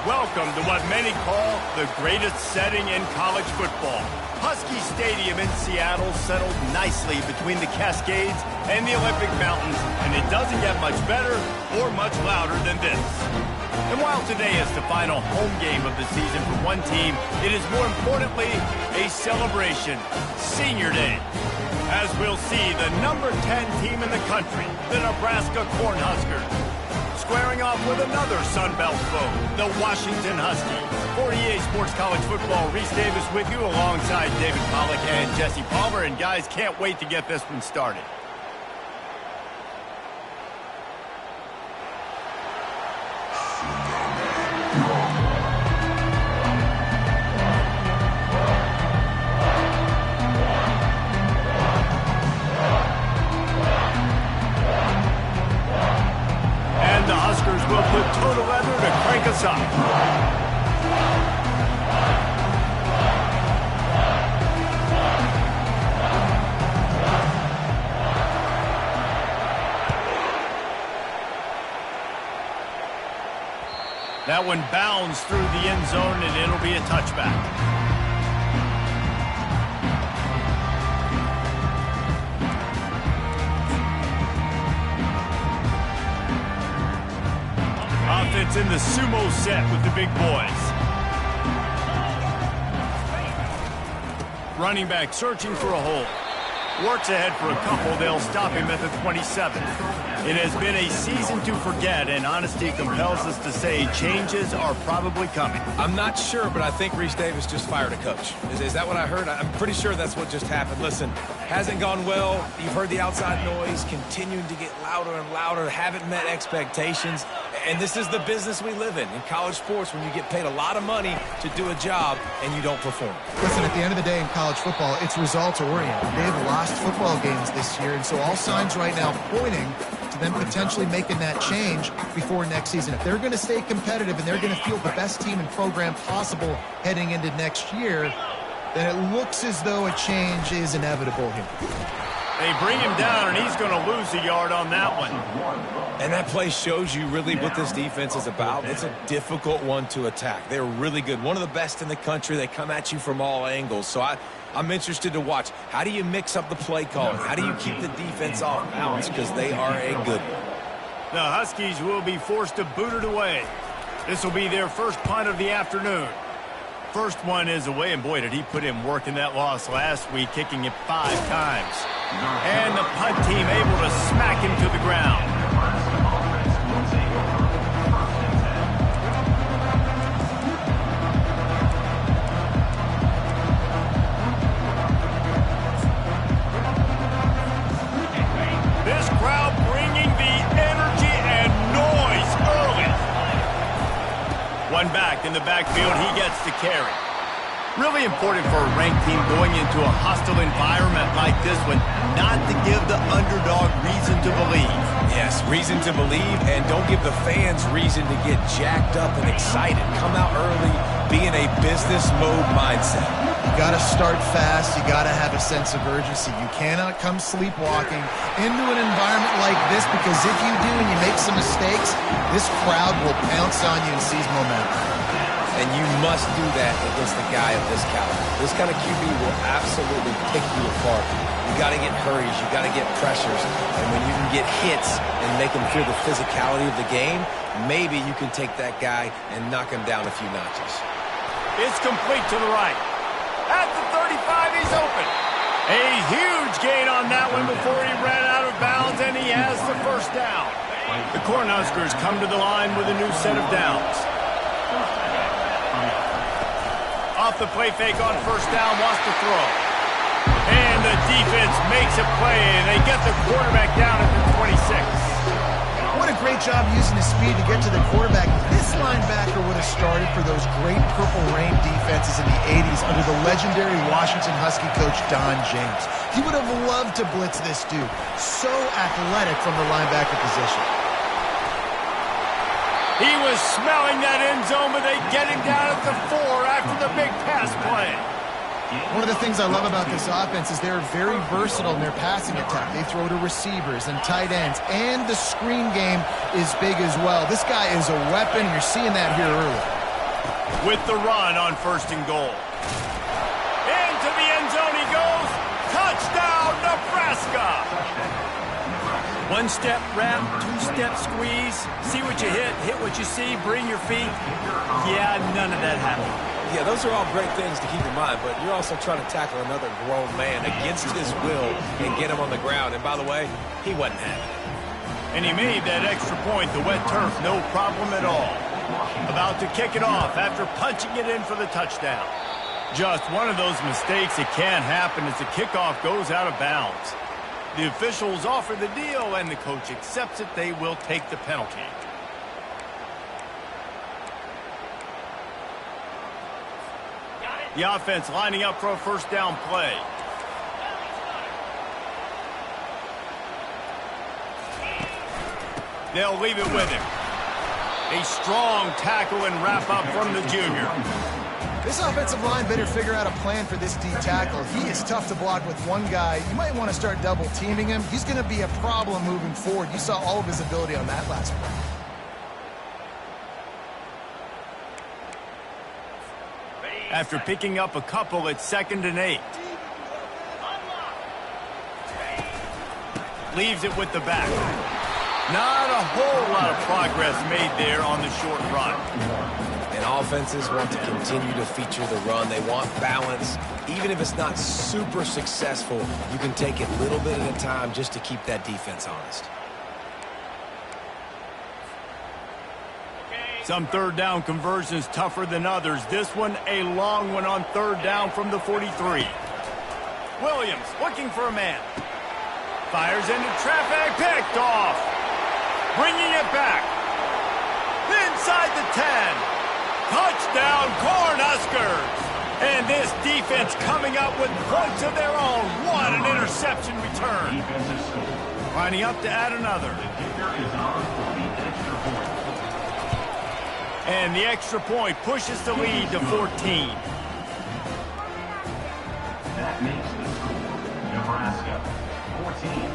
Welcome to what many call the greatest setting in college football. Husky Stadium in Seattle settled nicely between the Cascades and the Olympic Mountains, and it doesn't get much better or much louder than this. And while today is the final home game of the season for one team, it is more importantly a celebration, Senior Day. As we'll see, the number 10 team in the country, the Nebraska Cornhuskers, squaring off with another Sun Belt foe, the Washington Huskies. For EA Sports College Football, Reese Davis with you alongside David Pollack and Jesse Palmer. And guys, can't wait to get this one started. And the Huskers will put total leather to crank us up. That one bounds through the end zone, and it'll be a touchback. Offense in the sumo set with the big boys. Running back searching for a hole. Works ahead for a couple. They'll stop him at the 27. It has been a season to forget, and honesty compels us to say changes are probably coming. I'm not sure, but I think Reese Davis just fired a coach. Is that what I heard? I'm pretty sure that's what just happened. Listen, hasn't gone well. You've heard the outside noise, continuing to get louder and louder, haven't met expectations. And this is the business we live in college sports, when you get paid a lot of money to do a job and you don't perform. Listen, at the end of the day in college football, it's results-oriented. They've lost football games this year, and so all signs right now pointing to them potentially making that change before next season. If they're going to stay competitive and they're going to field the best team and program possible heading into next year, then it looks as though a change is inevitable here. They bring him down, and he's going to lose a yard on that one. And that play shows you really what this defense is about. It's a difficult one to attack. They're really good. One of the best in the country. They come at you from all angles. So I'm interested to watch. How do you mix up the play calling? How do you keep the defense off balance? Because they are a good one. The Huskies will be forced to boot it away. This will be their first punt of the afternoon. First one is away, and boy, did he put in work in that loss last week, kicking it 5 times. And the punt team able to smack him to the ground. This crowd bringing the energy and noise early. One back in the backfield, he gets the carry. Really important for a ranked team going into a hostile environment like this one, not to give the underdog reason to believe. Yes, reason to believe, and don't give the fans reason to get jacked up and excited. Come out early, be in a business mode mindset. You got to start fast. You got to have a sense of urgency. You cannot come sleepwalking into an environment like this, because if you do and you make some mistakes, this crowd will pounce on you and seize momentum. And you must do that against a guy of this caliber. This kind of QB will absolutely pick you apart. You got to get hurries. You got to get pressures. And when you can get hits and make him feel the physicality of the game, maybe you can take that guy and knock him down a few notches. It's complete to the right. At the 35, he's open. A huge gain on that one before he ran out of bounds, and he has the first down. The Cornhuskers come to the line with a new set of downs. Off the play fake on first down, wants to throw. And the defense makes a play, and they get the quarterback down at the 26. What a great job using his speed to get to the quarterback. This linebacker would have started for those great Purple Rain defenses in the 80s under the legendary Washington Husky coach Don James. He would have loved to blitz this dude. So athletic from the linebacker position. He was smelling that end zone, but they get him down at the 4 after the big pass play. One of the things I love about this offense is they're very versatile in their passing attack. They throw to receivers and tight ends, and the screen game is big as well. This guy is a weapon. You're seeing that here early. with the run on 1st and goal. Into the end zone he goes. Touchdown, Nebraska! One-step wrap, two-step squeeze. See what you hit what you see, bring your feet. Yeah, none of that happened. Yeah, those are all great things to keep in mind, but you're also trying to tackle another grown man against his will and get him on the ground. And by the way, he wasn't having it. And he made that extra point, the wet turf, no problem at all. About to kick it off after punching it in for the touchdown. Just one of those mistakes that can happen as the kickoff goes out of bounds. The officials offer the deal, and the coach accepts it. They will take the penalty. The offense lining up for a 1st down play. They'll leave it with him. A strong tackle and wrap up from the junior. This offensive line better figure out a plan for this D tackle. He is tough to block with one guy. You might want to start double teaming him. He's going to be a problem moving forward. You saw all of his ability on that last play. After picking up a couple at 2nd and 8. Leaves it with the back. Not a whole lot of progress made there on the short run. And offenses want to continue to feature the run. They want balance. Even if it's not super successful, you can take it a little bit at a time just to keep that defense honest. Some 3rd down conversions tougher than others. This one, a long one on 3rd down from the 43. Williams looking for a man. Fires into traffic, picked off. Bringing it back. Inside the 10. Touchdown, Cornhuskers! And this defense coming up with points of their own. What an interception return. Lining up to add another. And the extra point pushes the lead to 14. That makes the score Nebraska 14,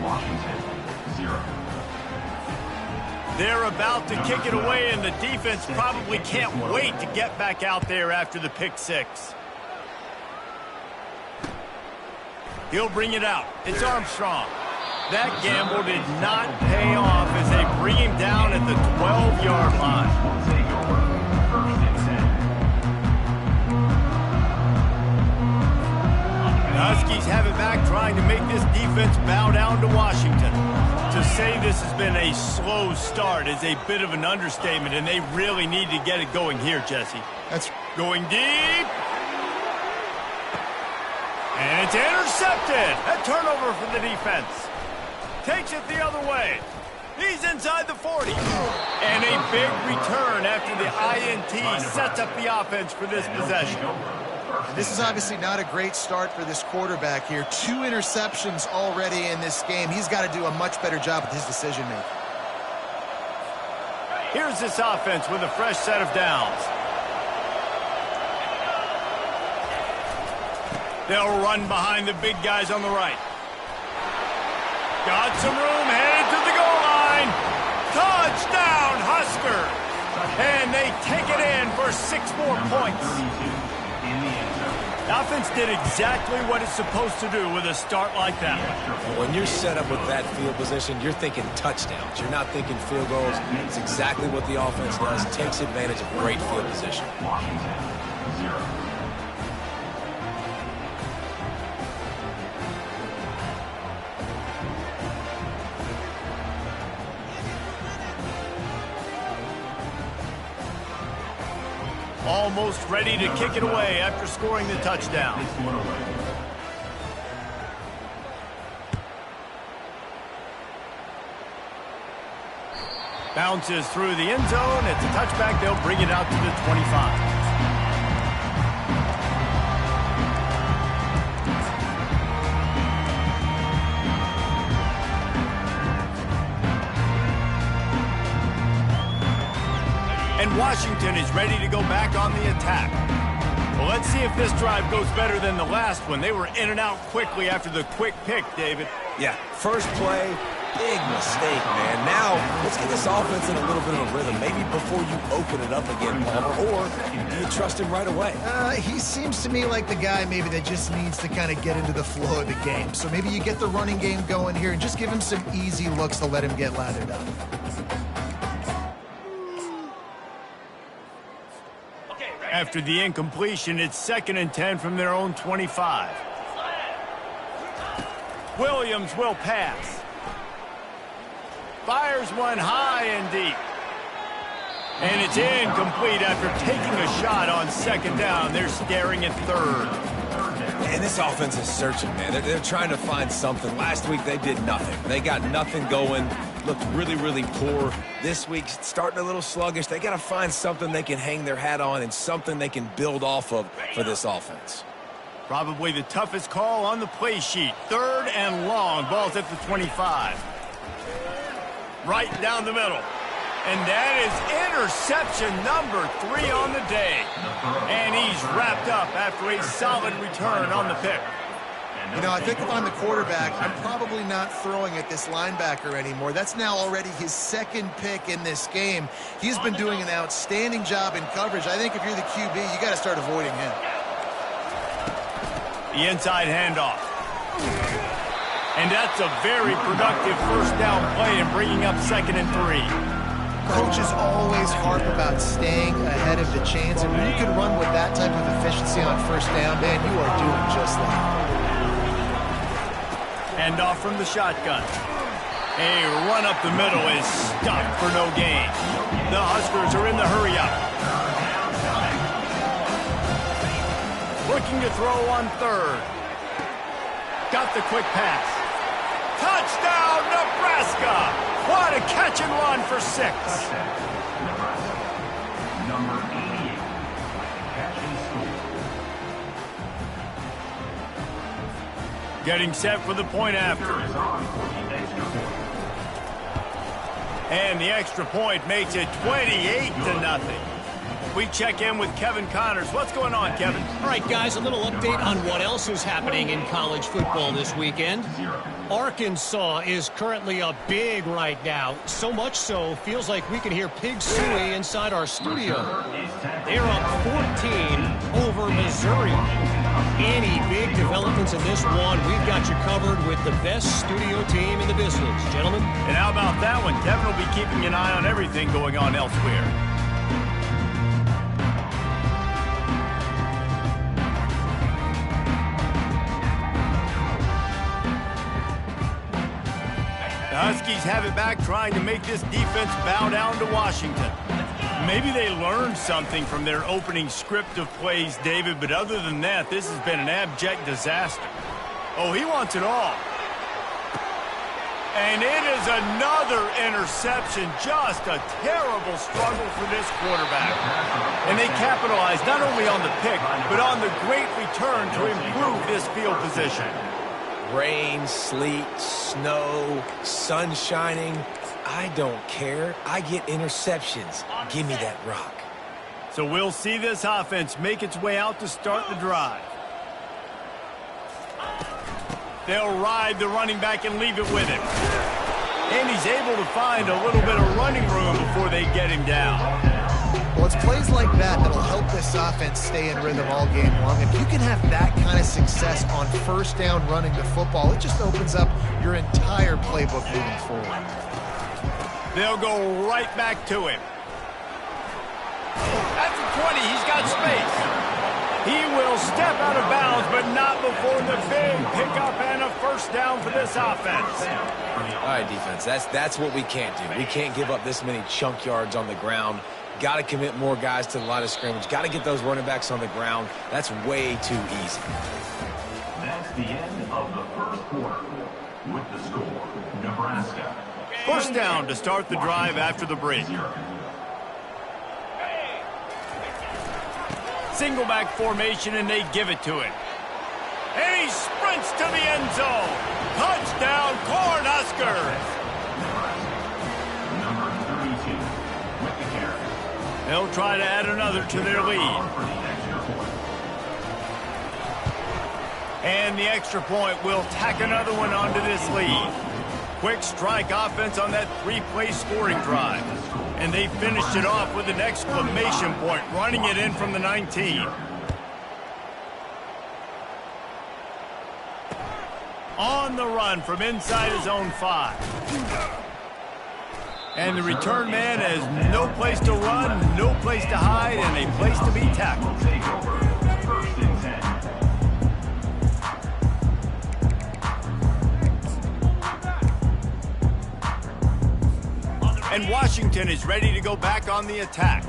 Washington 0. They're about to kick it away, and the defense probably can't wait to get back out there after the pick 6. He'll bring it out. It's Armstrong. That gamble did not pay off as they bring him down at the 12-yard line. The Huskies have it back, trying to make this defense bow down to Washington. To say this has been a slow start is a bit of an understatement, and they really need to get it going here, Jesse. That's going deep. And it's intercepted. A turnover for the defense. Takes it the other way. He's inside the 40. And a big return after the INT sets up the offense for this possession. This is obviously not a great start for this quarterback here. 2 interceptions already in this game. He's got to do a much better job with his decision-making. Here's this offense with a fresh set of downs. They'll run behind the big guys on the right. Got some room, headed to the goal line. Touchdown, Huskers! And they take it in for 6 more points. The offense did exactly what it's supposed to do with a start like that. When you're set up with that field position, you're thinking touchdowns. You're not thinking field goals. It's exactly what the offense does. Takes advantage of great field position. Washington 0. Almost ready to kick it away after scoring the touchdown. Bounces through the end zone. It's a touchback. They'll bring it out to the 25. And Washington is ready to go back on the attack. Well, let's see if this drive goes better than the last one. They were in and out quickly after the quick pick, David. Yeah, first play, Big mistake, man. Now, let's get this offense in a little bit of a rhythm. Maybe before you open it up again, Palmer, or do you trust him right away? He seems to me like the guy maybe that just needs to kind of get into the flow of the game. So maybe you get the running game going here and just give him some easy looks to let him get lathered up. After the incompletion, it's 2nd and 10 from their own 25. Williams will pass. Fires one high and deep. And it's incomplete after taking a shot on 2nd down. They're staring at 3rd. And this offense is searching, man. They're trying to find something. Last week, they did nothing. They got nothing going. Looked really, really poor. This week, starting a little sluggish. They got to find something they can hang their hat on and something they can build off of for this offense. Probably the toughest call on the play sheet. 3rd and long. Ball's at the 25. Right down the middle. And that is interception number 3 on the day. And he's wrapped up after a solid return on the pick. You know, I think if I'm the quarterback, I'm probably not throwing at this linebacker anymore. That's now already his 2nd pick in this game. He's been doing an outstanding job in coverage. I think if you're the QB, you got to start avoiding him. The inside handoff. And that's a very productive 1st down play and bringing up 2nd and 3. Coaches always harp about staying ahead of the chains, and when you can run with that type of efficiency on 1st down, man, you are doing just that. Handoff from the shotgun. A run up the middle is stopped for no gain. The Huskers are in the hurry-up. Looking to throw on 3rd. Got the quick pass. Touchdown, Nebraska! What a catch and run for 6. Nebraska. Number 88. Catch and score. Getting set for the point after. Is on for the extra point. And the extra point makes it 28-0. We check in with Kevin Connors. What's going on, Kevin? All right, guys, a little update on what else is happening in college football this weekend. Arkansas is currently up big right now. So much so, feels like we can hear Pig Suey inside our studio. They're up 14 over Missouri. Any big developments in this one, we've got you covered with the best studio team in the business. Gentlemen? And how about that one? Kevin will be keeping an eye on everything going on elsewhere. The Huskies have it back, trying to make this defense bow down to Washington. Maybe they learned something from their opening script of plays, David, but other than that, this has been an abject disaster. Oh, he wants it all. And it is another interception. Just a terrible struggle for this quarterback. And they capitalized not only on the pick, but on the great return to improve this field position. Rain, sleet, snow, sun shining. I don't care. I get interceptions. Give me that rock. So we'll see this offense make its way out to start the drive. They'll ride the running back and leave it with him. And he's able to find a little bit of running room before they get him down. Well, it's plays like that that'll help this offense stay in rhythm all game long. If you can have that kind of success on 1st down running the football, it just opens up your entire playbook moving forward. They'll go right back to him. At the 20, he's got space. He will step out of bounds, but not before the big pickup and a 1st down for this offense. All right, defense, that's what we can't do. We can't give up this many chunk yards on the ground. Got to commit more guys to the line of scrimmage. Got to get those running backs on the ground. That's way too easy. That's the end of the 1st quarter. With the score, Nebraska. 1st down to start the drive after the break. Single back formation, and they give it to him. And he sprints to the end zone. Touchdown, Cornhuskers! Number 32 with the carry. They'll try to add another to their lead. For the extra point. And the extra point will tack another one onto this lead. quick strike offense on that three-play scoring drive. And they finished it off with an exclamation point, running it in from the 19. On the run from inside his own 5. And the return man has no place to run, no place to hide, and a place to be tackled. And Washington is ready to go back on the attack.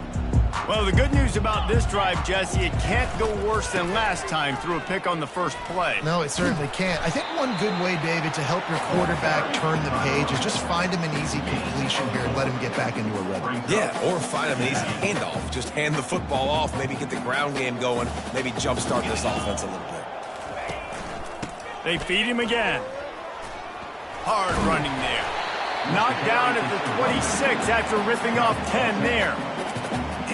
Well, the good news about this drive, Jesse, it can't go worse than last time through a pick on the first play. No, it certainly can't. I think one good way, David, to help your quarterback turn the page is just find him an easy completion here and let him get back into a rhythm. Yeah, or find him an easy handoff. Just hand the football off, maybe get the ground game going, maybe jumpstart this offense a little bit. They feed him again. Hard running there. Knocked down at the 26 after ripping off 10 there.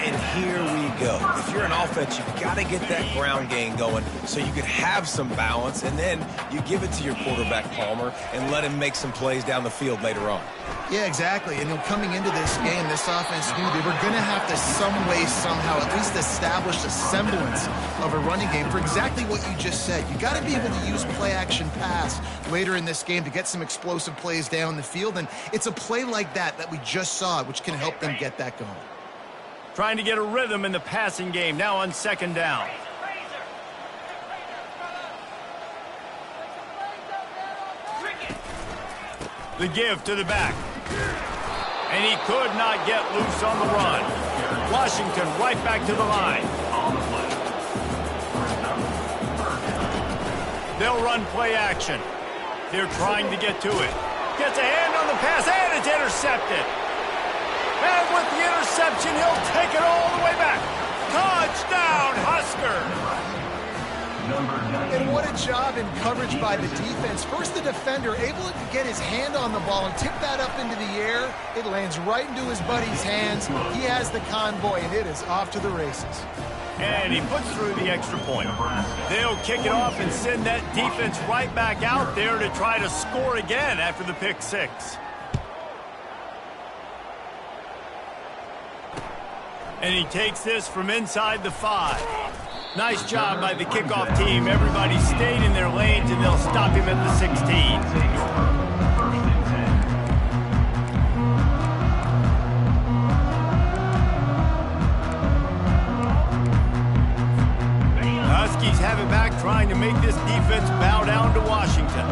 And here we go. If you're an offense, you've got to get that ground game going so you can have some balance, and then you give it to your quarterback, Palmer, and let him make some plays down the field later on. Yeah, exactly. And coming into this game, this offense knew they were going to have to some way, somehow, at least establish a semblance of a running game for exactly what you just said. You got to be able to use play-action pass later in this game to get some explosive plays down the field, and it's a play like that we just saw, which can help them get that going. Trying to get a rhythm in the passing game, now on second down. The give to the back. And he could not get loose on the run. Washington right back to the line. They'll run play action. They're trying to get to it. Gets a hand on the pass, and it's intercepted. And with the interception, he'll take it all the way back. Touchdown, Husker! And what a job in coverage by the defense. First, the defender able to get his hand on the ball and tip that up into the air. It lands right into his buddy's hands. He has the convoy, and it is off to the races. And he puts through the extra point. They'll kick it off and send that defense right back out there to try to score again after the pick six. And he takes this from inside the 5. Nice job by the kickoff team. Everybody stayed in their lanes, and they'll stop him at the 16. Huskies have it back, trying to make this defense bow down to Washington.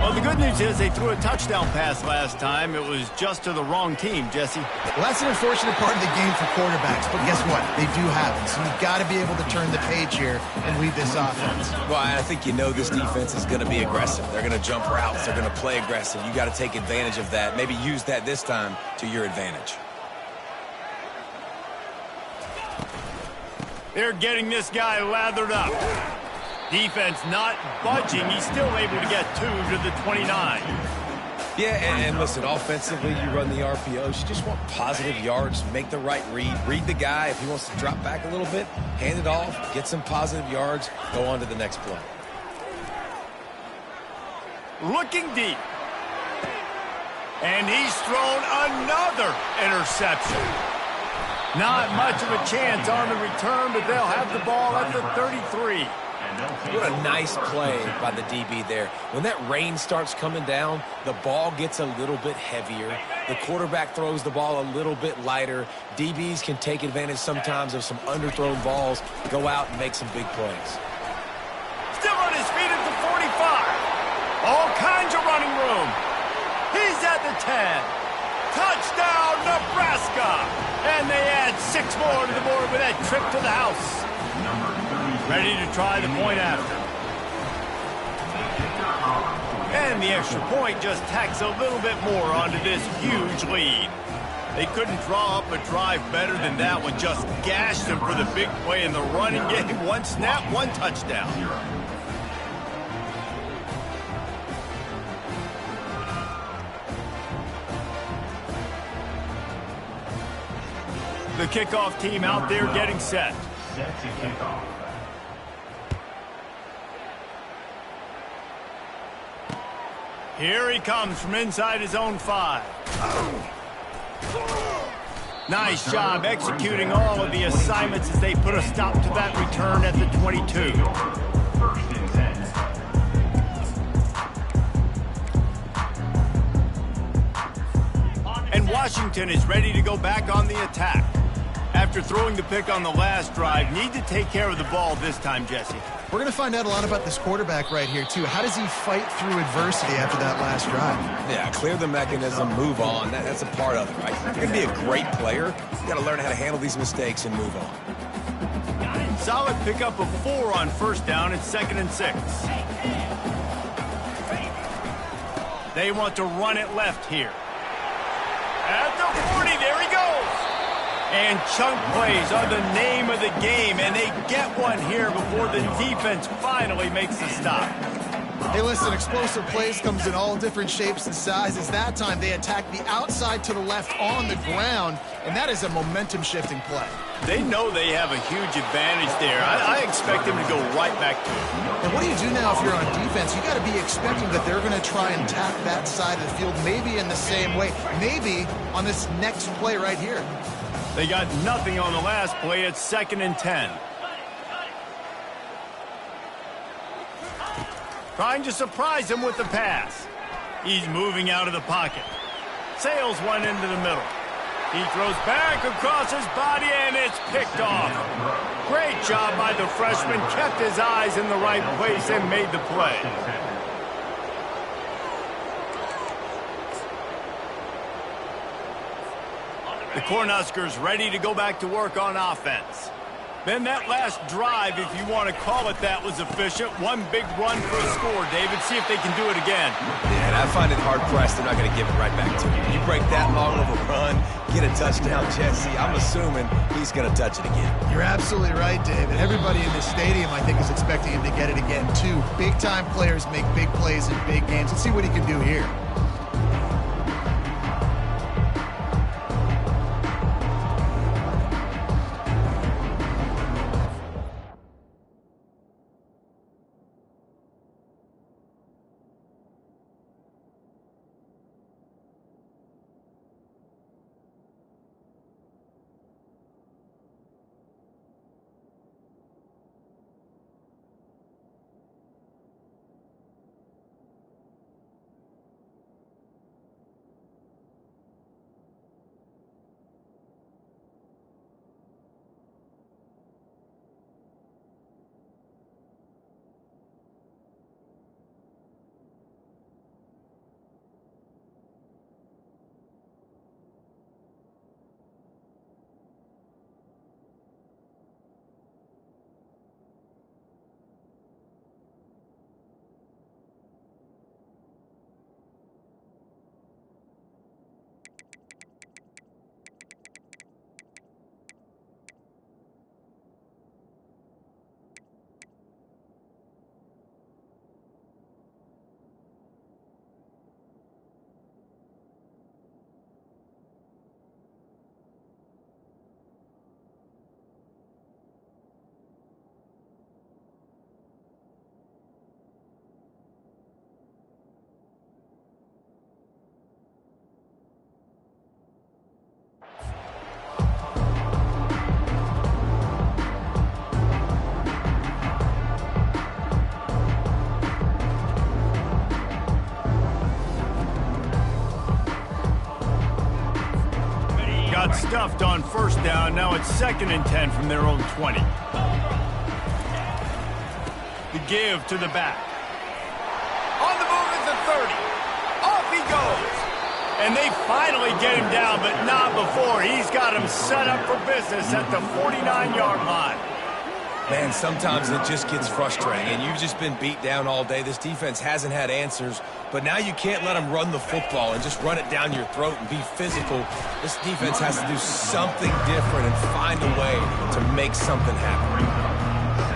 Well, the good news is they threw a touchdown pass last time. It was just to the wrong team, Jesse. Well, that's an unfortunate part of the game for quarterbacks, but guess what? They do have it, so you've got to be able to turn the page here and lead this offense. Well, I think this defense is going to be aggressive. They're going to jump routes. They're going to play aggressive. You got to take advantage of that. Maybe use that this time to your advantage. They're getting this guy lathered up. Defense not budging. He's still able to get 2 to the 29. Yeah, and listen, offensively, you run the RPOs. You just want positive yards, make the right read. Read the guy. If he wants to drop back a little bit, hand it off, get some positive yards, go on to the next play. Looking deep. And he's thrown another interception. Not much of a chance on the return, but they'll have the ball at the 33. What a nice play by the DB there. When that rain starts coming down, the ball gets a little bit heavier. The quarterback throws the ball a little bit lighter. DBs can take advantage sometimes of some underthrown balls, go out and make some big plays. Still on his feet at the 45. All kinds of running room. He's at the 10. Touchdown, Nebraska! And they add 6 more to the board with that trip to the house. Ready to try the point after. And the extra point just tacks a little bit more onto this huge lead. They couldn't draw up a drive better than that one. Just gashed them for the big play in the running game. 1 snap, 1 touchdown. The kickoff team out there getting set. Set to kick off. Here he comes from inside his own 5. Nice job executing all of the assignments as they put a stop to that return at the 22. First and 10. And Washington is ready to go back on the attack. After throwing the pick on the last drive, need to take care of the ball this time, Jesse. We're going to find out a lot about this quarterback right here, too. How does he fight through adversity after that last drive? Yeah, clear the mechanism, move on. That's a part of it, right? If you're going to be a great player, you got to learn how to handle these mistakes and move on. Solid pickup of 4 on first down at 2nd and 6. They want to run it left here. At the 40, there he goes. And chunk plays are the name of the game, and they get one here before the defense finally makes the stop. Hey, listen, explosive plays comes in all different shapes and sizes. That time they attack the outside to the left on the ground, and that is a momentum-shifting play. They know they have a huge advantage there. I expect them to go right back to it. And what do you do now if you're on defense? You got to be expecting that they're going to try and attack that side of the field, maybe in the same way, maybe on this next play right here. They got nothing on the last play at 2nd and 10. Trying to surprise him with the pass. He's moving out of the pocket. Sails one into the middle. He throws back across his body, and it's picked off. Great job by the freshman. Kept his eyes in the right place and made the play. The Cornhuskers ready to go back to work on offense. Then that last drive, if you want to call it that, was efficient. One big run for a score, David. See if they can do it again. Yeah, and I find it hard-pressed they're not going to give it right back to you. You break that long of a run, get a touchdown, Jesse, I'm assuming he's going to touch it again. You're absolutely right, David. Everybody in this stadium, I think, is expecting him to get it again, too. Big-time players make big plays in big games. Let's see what he can do here. Stuffed on first down. Now it's 2nd and 10 from their own 20. The give to the back. On the move at the 30. Off he goes. And they finally get him down, but not before. He's got him set up for business at the 49-yard line. Man, sometimes it just gets frustrating, and you've just been beat down all day. This defense hasn't had answers, but now you can't let them run the football and just run it down your throat and be physical. This defense has to do something different and find a way to make something happen.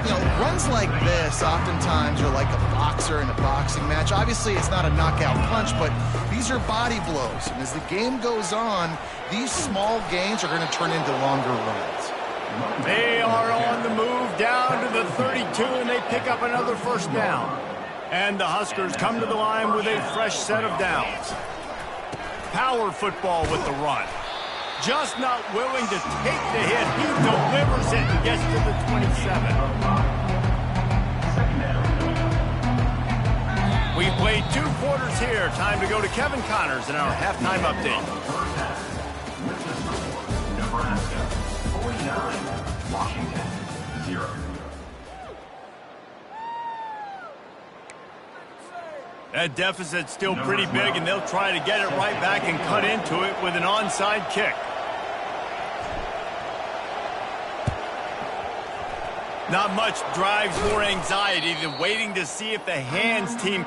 You know, runs like this oftentimes are like a boxer in a boxing match. Obviously, it's not a knockout punch, but these are body blows. And as the game goes on, these small gains are going to turn into longer runs. They are on the move down to the 32, and they pick up another first down. And the Huskers come to the line with a fresh set of downs. Power football with the run. Just not willing to take the hit. He delivers it and gets to the 27. We've played 2 quarters here. Time to go to Kevin Connors in our halftime update. Nebraska 49, Washington 0. That deficit's still pretty big, and they'll try to get it right back and cut into it with an onside kick. Not much drives more anxiety than waiting to see if the hands team